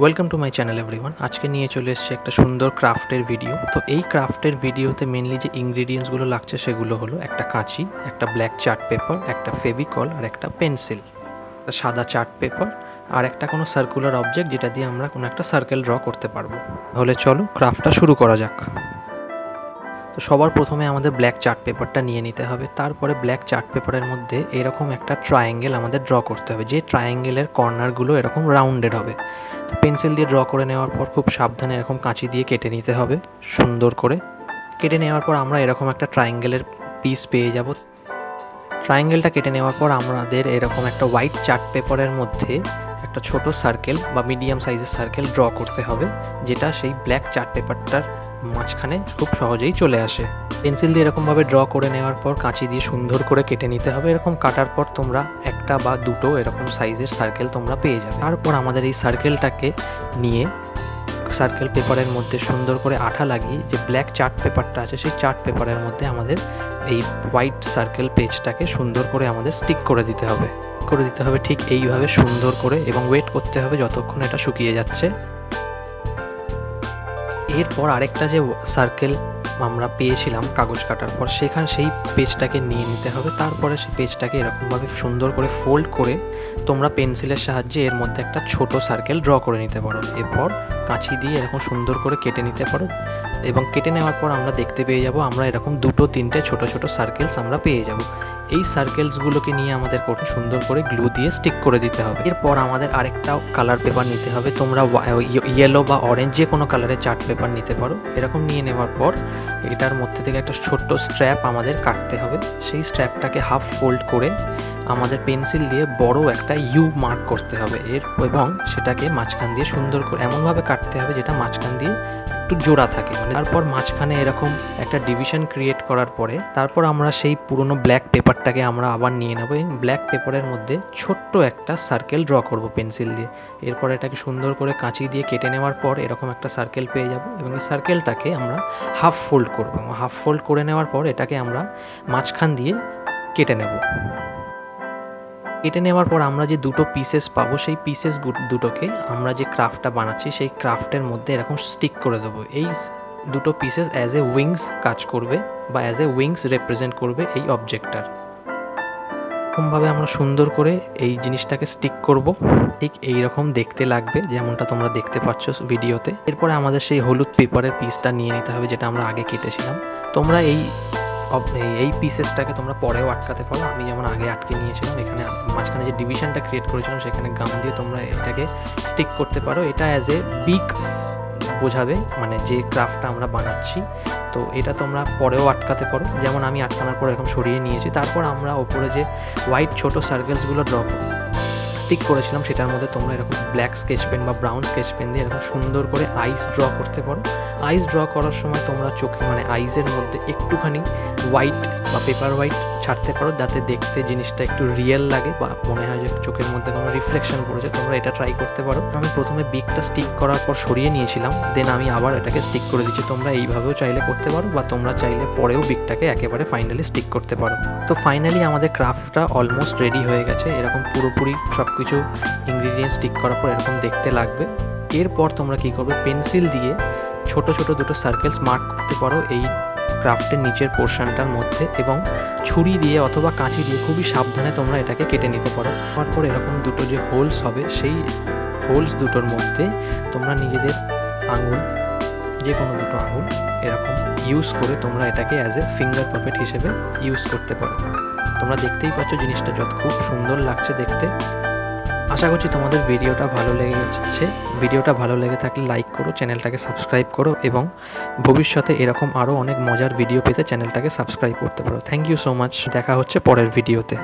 Welcome to my channel everyone. আজকে নিয়ে চলে এসেছি একটা সুন্দর ক্রাফটের ভিডিও। তো এই ক্রাফটের ভিডিওতে মেনলি যে ইনগ্রিডিয়েন্টসগুলো লাগছে সেগুলো হলো একটা কাঁচি, একটা ব্ল্যাক চার্ট পেপার, একটা ফেভিকল আর একটা পেন্সিল, একটা সাদা চার্ট পেপার আর একটা কোনো সার্কুলার অবজেক্ট যেটা দিয়ে আমরা কোনো একটা সার্কেল ড্র করতে পারবো। তাহলে চলো ক্রাফটটা শুরু করা যাক। তো সবার প্রথমে আমাদের ব্ল্যাক চার্ট পেপারটা নিয়ে নিতে হবে। তারপরে ব্ল্যাক চার্ট পেপারের মধ্যে এরকম একটা ট্রায়াঙ্গেল আমাদের ড্র করতে হবে, যে ট্রায়াঙ্গেলের কর্নারগুলো এরকম রাউন্ডেড হবে। তো পেন্সিল দিয়ে ড্র করে নেওয়ার পর খুব সাবধানে এরকম কাঁচি দিয়ে কেটে নিতে হবে সুন্দর করে। কেটে নেওয়ার পর আমরা এরকম একটা ট্রায়াঙ্গেলের পিস পেয়ে যাব। ট্রায়াঙ্গেলটা কেটে নেওয়ার পর আমাদের এরকম একটা হোয়াইট চার্ট পেপারের মধ্যে একটা ছোট সার্কেল বা মিডিয়াম সাইজের সার্কেল ড্র করতে হবে, যেটা সেই ব্ল্যাক চার্ট পেপারটার মাঝখানে খুব সহজেই চলে আসে। পেন্সিল দিয়ে এরকমভাবে ড্র করে নেওয়ার পর কাঁচি দিয়ে সুন্দর করে কেটে নিতে হবে। এরকম কাটার পর তোমরা একটা বা দুটো এরকম সাইজের সার্কেল তোমরা পেয়ে যাবে। তারপর আমাদের এই সার্কেলটাকে নিয়ে সার্কেল পেপারের মধ্যে সুন্দর করে আঠা লাগিয়ে যে ব্ল্যাক চার্ট পেপারটা আছে সেই চার্ট পেপারের মধ্যে আমাদের এই হোয়াইট সার্কেল পেজটাকে সুন্দর করে আমাদের স্টিক করে দিতে হবে ঠিক এইভাবে সুন্দর করে, এবং ওয়েট করতে হবে যতক্ষণ এটা শুকিয়ে যাচ্ছে। এরপর আরেকটা যে সার্কেল আমরা পেয়েছিলাম কাগজ কাটার পর সেই পেজটাকে নিয়ে নিতে হবে। তারপরে সেই পেজটাকে এরকমভাবে সুন্দর করে ফোল্ড করে তোমরা পেন্সিলের সাহায্যে এর মধ্যে একটা ছোট সার্কেল ড্র করে নিতে পারো। এরপর কাঁচি দিয়ে এরকম সুন্দর করে কেটে নিতে পারো, এবং কেটে নেওয়ার পর আমরা দেখতে পেয়ে যাব আমরা এরকম দুটো তিনটে ছোট ছোট সার্কেলস আমরা পেয়ে যাব। এই সার্কেলসগুলোকে নিয়ে আমাদের কত সুন্দর করে গ্লু দিয়ে স্টিক করে দিতে হবে। এরপর আমাদের আরেকটা কালার পেপার নিতে হবে। তোমরা ইয়েলো বা অরেঞ্জ যে কোনো কালারের চার্ট পেপার নিতে পারো। এরকম নিয়ে নেওয়ার পর এটার মধ্যে থেকে একটা ছোট্ট স্ট্র্যাপ আমাদের কাটতে হবে। সেই স্ট্র্যাপটাকে হাফ ফোল্ড করে আমাদের পেন্সিল দিয়ে বড় একটা ইউ মার্ক করতে হবে এবং সেটাকে মাঝখান দিয়ে সুন্দর করে এমনভাবে কাটতে হবে যেটা মাঝখান দিয়ে একটু জোড়া থাকে। তারপর মাঝখানে এরকম একটা ডিভিশন ক্রিয়েট করার পরে তারপর আমরা সেই পুরনো ব্ল্যাক পেপারটাকে আমরা আবার নিয়ে নেবো এবং ব্ল্যাক পেপারের মধ্যে ছোট্ট একটা সার্কেল ড্র করব পেন্সিল দিয়ে। এরপর এটাকে সুন্দর করে কাঁচি দিয়ে কেটে নেওয়ার পর এরকম একটা সার্কেল পেয়ে যাব, এবং এই সার্কেলটাকে আমরা হাফ ফোল্ড করব। হাফ ফোল্ড করে নেওয়ার পর এটাকে আমরা মাঝখান দিয়ে কেটে নেব। কেটে নেওয়ার পর আমরা যে দুটো পিসেস পাবো সেই পিসেস দুটোকে আমরা যে ক্রাফটটা বানাচ্ছি সেই ক্রাফটের মধ্যে এরকম স্টিক করে দেবো। এই দুটো পিসেস অ্যাজ এ উইংস কাজ করবে বা অ্যাজ এ উইংস রিপ্রেজেন্ট করবে এই অবজেক্টটার। এরকমভাবে আমরা সুন্দর করে এই জিনিসটাকে স্টিক করব। ঠিক এইরকম দেখতে লাগবে যেমনটা তোমরা দেখতে পাচ্ছ ভিডিওতে। এরপরে আমাদের সেই হলুদ পেপারের পিসটা নিয়ে নিতে হবে যেটা আমরা আগে কেটেছিলাম। তোমরা এই পিসেসটাকে তোমরা পরেও আটকাতে পারো। আমি যেমন আগে আটকে নিয়েছিলাম, এখানে মাঝখানে যে ডিভিশনটা ক্রিয়েট করেছিলাম সেখানে গাম দিয়ে তোমরা এটাকে স্টিক করতে পারো। এটা অ্যাজ এ বিগ বোঝাবে মানে যে ক্রাফটটা আমরা বানাচ্ছি। তো এটা তোমরা পরেও আটকাতে পারো, যেমন আমি আটকানোর পর এরকম সরিয়ে নিয়েছি। তারপর আমরা ওপরে যে হোয়াইট ছোট সার্কেলসগুলো স্টিক করেছিলাম সেটার মধ্যে তোমরা এরকম ব্ল্যাক স্কেচ পেন বা ব্রাউন স্কেচ পেন দিয়ে এরকম সুন্দর করে আইস ড্র করতে পারো। আইস ড্র করার সময় তোমরা চোখে আইসের মধ্যে একটুখানি হোয়াইট বা পেপার হোয়াইট ছাড়তে পারো, যাতে দেখতে জিনিসটা একটু রিয়েল লাগে বা মনে হয় যে চোখের মধ্যে কোনো রিফ্লেকশন পড়েছে। তোমরা এটা ট্রাই করতে পারো। আমি প্রথমে বিগটা স্টিক করার পর সরিয়ে নিয়েছিলাম, দেন আমি আবার এটাকে স্টিক করে দিচ্ছি। তোমরা এইভাবেও চাইলে করতে পারো বা তোমরা চাইলে পরেও বিগটাকে একেবারে ফাইনালি স্টিক করতে পারো। তো ফাইনালি আমাদের ক্রাফটটা অলমোস্ট রেডি হয়ে গেছে। এরকম পুরোপুরি সব কিছু ইনগ্রিডিয়েন্ট স্টিক করার পর এরকম দেখতে লাগবে। এরপর তোমরা কী করবে, পেন্সিল দিয়ে ছোট ছোট দুটো সার্কেলস মার্ক করতে পারো এই ক্রাফটের নিচের পোর্শনটার মধ্যে, এবং ছুরি দিয়ে অথবা কাঁচি দিয়ে খুবই সাবধানে তোমরা এটাকে কেটে নিতে পারো। তারপর এরকম দুটো যে হোলস হবে সেই হোলস দুটোর মধ্যে তোমরা নিজেদের আঙুল, যে কোনো দুটো আঙুল এরকম ইউজ করে তোমরা এটাকে অ্যাজ এ ফিঙ্গার পাপেট হিসেবে ইউজ করতে পারো। তোমরা দেখতেই পাচ্ছ জিনিসটা খুব সুন্দর লাগছে দেখতে। আশা করছি তোমাদের ভিডিওটা ভালো লেগেছে। ভিডিওটা ভালো লেগে থাকলে লাইক করো, চ্যানেলটাকে সাবস্ক্রাইব করো, এবং ভবিষ্যতে এরকম আরও অনেক মজার ভিডিও পেতে চ্যানেলটাকে সাবস্ক্রাইব করতে পারো। Thank you so much. দেখা হচ্ছে পরের ভিডিওতে।